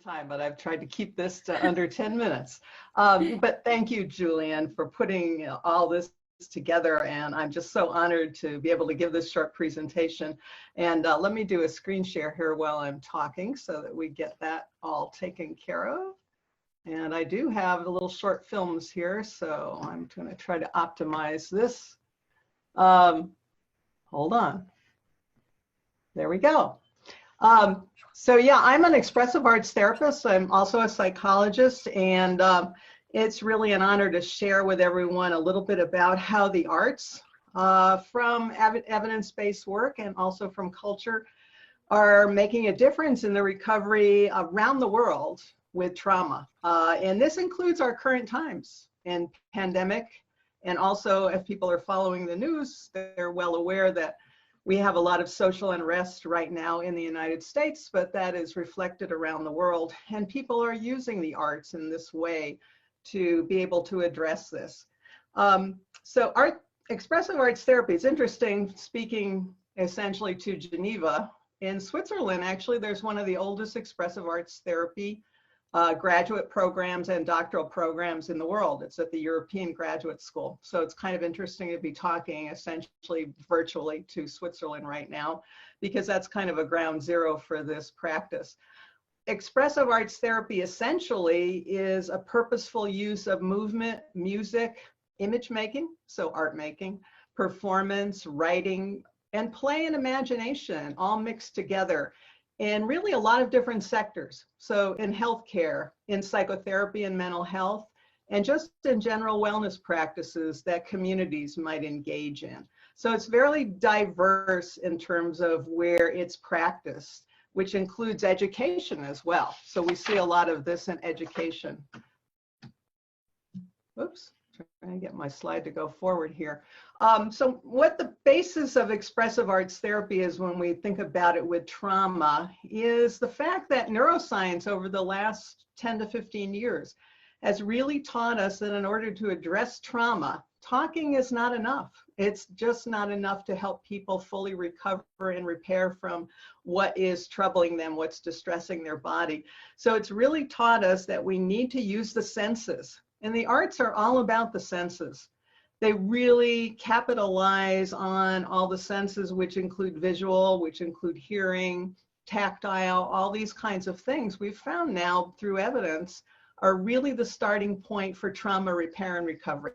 time, but I've tried to keep this to under 10 minutes. But thank you, Julian, for putting all this together, and I'm just so honored to be able to give this short presentation. And let me do a screen share here while I'm talking so that we get that all taken care of. And I do have the little short films here, so I'm going to try to optimize this. Hold on. There we go. So yeah, I'm an expressive arts therapist. I'm also a psychologist, and it's really an honor to share with everyone a little bit about how the arts, from evidence-based work and also from culture, are making a difference in the recovery around the world with trauma. And this includes our current times and pandemic. And also, if people are following the news, they're well aware that we have a lot of social unrest right now in the United States, but that is reflected around the world. And people are using the arts in this way to be able to address this. So expressive arts therapy is interesting, speaking essentially to Geneva. In Switzerland, actually, there's one of the oldest expressive arts therapy graduate programs and doctoral programs in the world. It's at the European Graduate School. So it's kind of interesting to be talking essentially virtually to Switzerland right now, because that's kind of a ground zero for this practice. Expressive arts therapy essentially is a purposeful use of movement, music, image making, so art making, performance, writing, and play and imagination all mixed together. And really a lot of different sectors. So in healthcare, in psychotherapy and mental health, and just in general wellness practices that communities might engage in. So it's very diverse in terms of where it's practiced, which includes education as well. So we see a lot of this in education. Oops. Trying to get my slide to go forward here. So what the basis of expressive arts therapy is when we think about it with trauma is the fact that neuroscience over the last 10 to 15 years has really taught us that in order to address trauma, talking is not enough. It's just not enough to help people fully recover and repair from what is troubling them, what's distressing their body. So it's really taught us that we need to use the senses. And the arts are all about the senses. They really capitalize on all the senses, which include visual, which include hearing, tactile, all these kinds of things we've found now through evidence are really the starting point for trauma repair and recovery.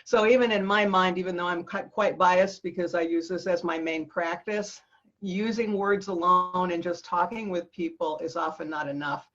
So even in my mind, even though I'm quite biased because I use this as my main practice, using words alone and just talking with people is often not enough.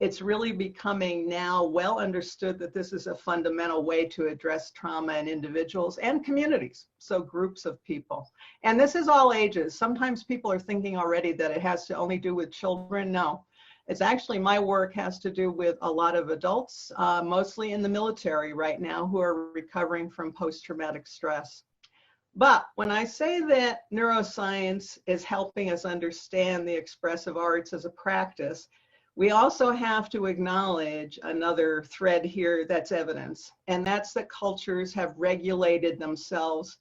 It's really becoming now well understood that this is a fundamental way to address trauma in individuals and communities, so groups of people. And this is all ages. Sometimes people are thinking already that it has to only do with children. No, it's actually, my work has to do with a lot of adults, mostly in the military right now, who are recovering from post-traumatic stress. But when I say that neuroscience is helping us understand the expressive arts as a practice, we also have to acknowledge another thread here that's evidence, and that's that cultures have regulated themselves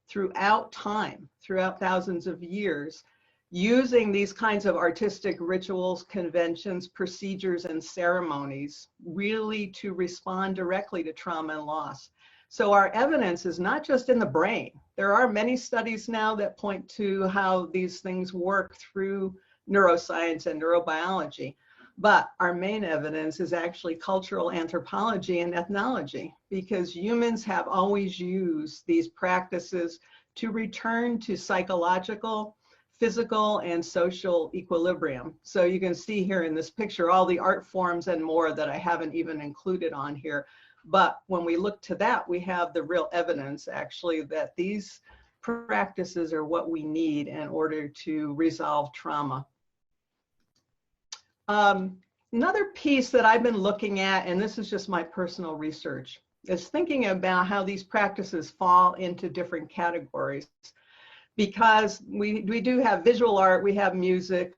throughout time, throughout thousands of years, using these kinds of artistic rituals, conventions, procedures, and ceremonies really to respond directly to trauma and loss. So our evidence is not just in the brain. There are many studies now that point to how these things work through neuroscience and neurobiology. But our main evidence is actually cultural anthropology and ethnology, because humans have always used these practices to return to psychological, physical, and social equilibrium. So you can see here in this picture all the art forms and more that I haven't even included on here. But when we look to that, we have the real evidence actually that these practices are what we need in order to resolve trauma. Another piece that I've been looking at, and this is just my personal research, is thinking about how these practices fall into different categories. Because we do have visual art, we have music,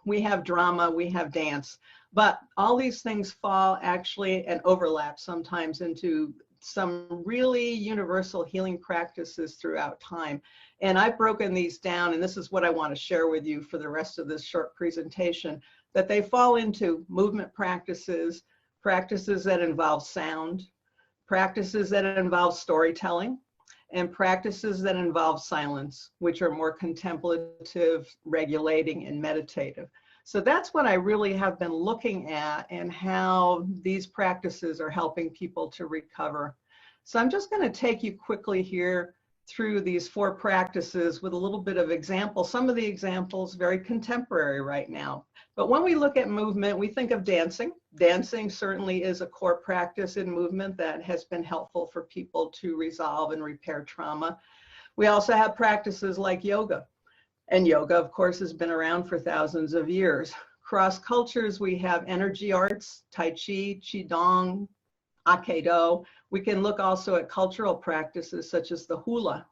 we have drama, we have dance, but all these things fall actually and overlap sometimes into some really universal healing practices throughout time. And I've broken these down, and this is what I want to share with you for the rest of this short presentation. that they fall into movement practices, practices that involve sound, practices that involve storytelling, and practices that involve silence, which are more contemplative, regulating, and meditative. So that's what I really have been looking at and how these practices are helping people to recover. So I'm just going to take you quickly here through these 4 practices with a little bit of example. Some of the examples very contemporary right now. But when we look at movement, we think of dancing. Dancing certainly is a core practice in movement that has been helpful for people to resolve and repair trauma. We also have practices like yoga. And yoga, of course, has been around for thousands of years. Cross cultures, we have energy arts, Tai Chi, Qigong, Aikido. We can look also at cultural practices such as the hula,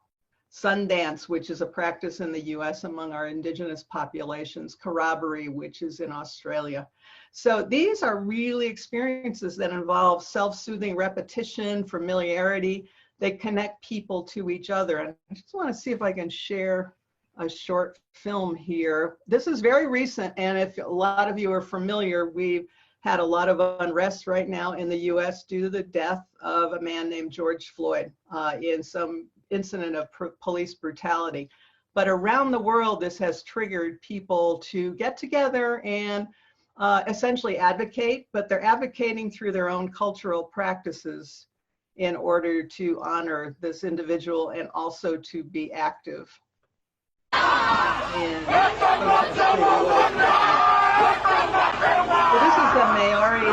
sun dance, which is a practice in the US among our indigenous populations, corroboree, which is in Australia. So these are really experiences that involve self-soothing repetition, familiarity. They connect people to each other. And I just want to see if I can share a short film here. This is very recent, and if a lot of you are familiar, we've had a lot of unrest right now in the US due to the death of a man named George Floyd in some incident of police brutality. But around the world, this has triggered people to get together and essentially advocate, but they're advocating through their own cultural practices in order to honor this individual and also to be active in so this is the Maori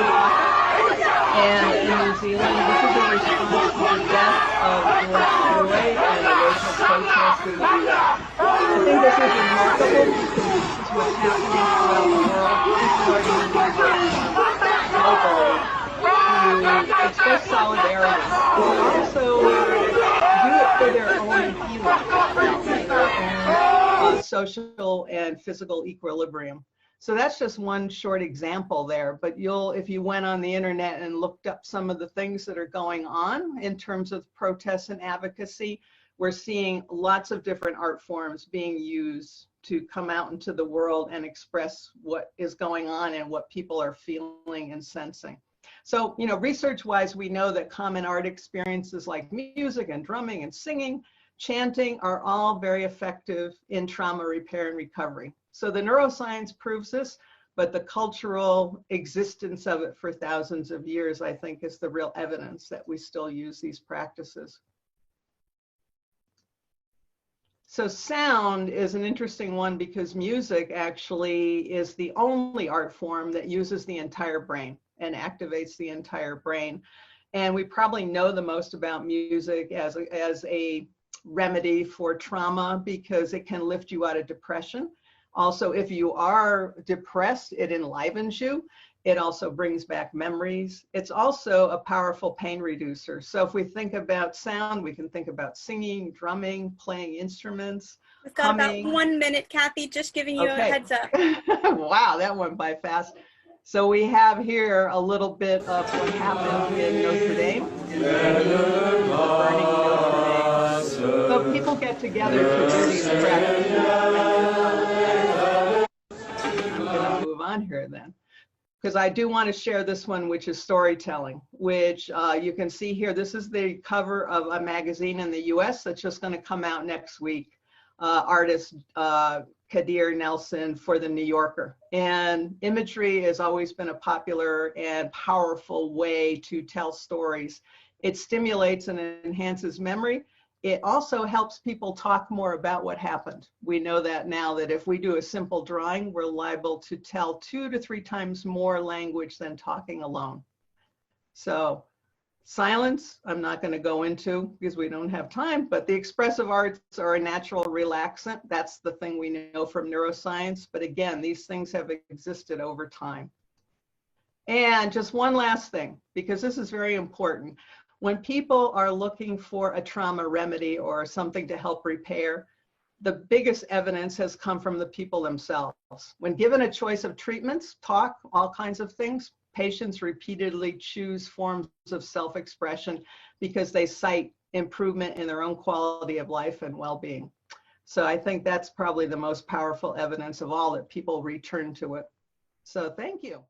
and in New Zealand. This is a response to the death of George Floyd and the racial protests in the US. I think this is remarkable because this is what's happening throughout the world. People are using globally to express solidarity and also do it for their own healing, their own social and physical equilibrium. So that's just one short example there, but if you went on the internet and looked up some of the things that are going on in terms of protests and advocacy, we're seeing lots of different art forms being used to come out into the world and express what is going on and what people are feeling and sensing. So, research-wise, we know that common art experiences like music and drumming and singing, chanting are all very effective in trauma repair and recovery. So the neuroscience proves this, but the cultural existence of it for thousands of years, I think, is the real evidence that we still use these practices. So sound is an interesting one because music actually is the only art form that uses the entire brain and activates the entire brain. And we probably know the most about music as a remedy for trauma because it can lift you out of depression. Also, if you are depressed, it enlivens you. It also brings back memories. It's also a powerful pain reducer. So if we think about sound, we can think about singing, drumming, playing instruments. We've got about 1 minute, Cathy, just giving you a heads up. Wow, that went by fast. So we have here a little bit of what happened in Notre Dame, in the burning Notre Dame. So people get together to do these practices. I'm going to move on here then, because I do want to share this one, which is storytelling, which you can see here. This is the cover of a magazine in the US that's just going to come out next week. Artist Kadir Nelson for the New Yorker. And imagery has always been a popular and powerful way to tell stories. It stimulates and enhances memory. It also helps people talk more about what happened. We know that now, that if we do a simple drawing, we're liable to tell 2 to 3 times more language than talking alone. So silence, I'm not going to go into because we don't have time, but the expressive arts are a natural relaxant. That's the thing we know from neuroscience. But again, these things have existed over time. And just one last thing, because this is very important. When people are looking for a trauma remedy or something to help repair, the biggest evidence has come from the people themselves. When given a choice of treatments, talk, all kinds of things, patients repeatedly choose forms of self-expression because they cite improvement in their own quality of life and well-being. So I think that's probably the most powerful evidence of all, that people return to it. So thank you.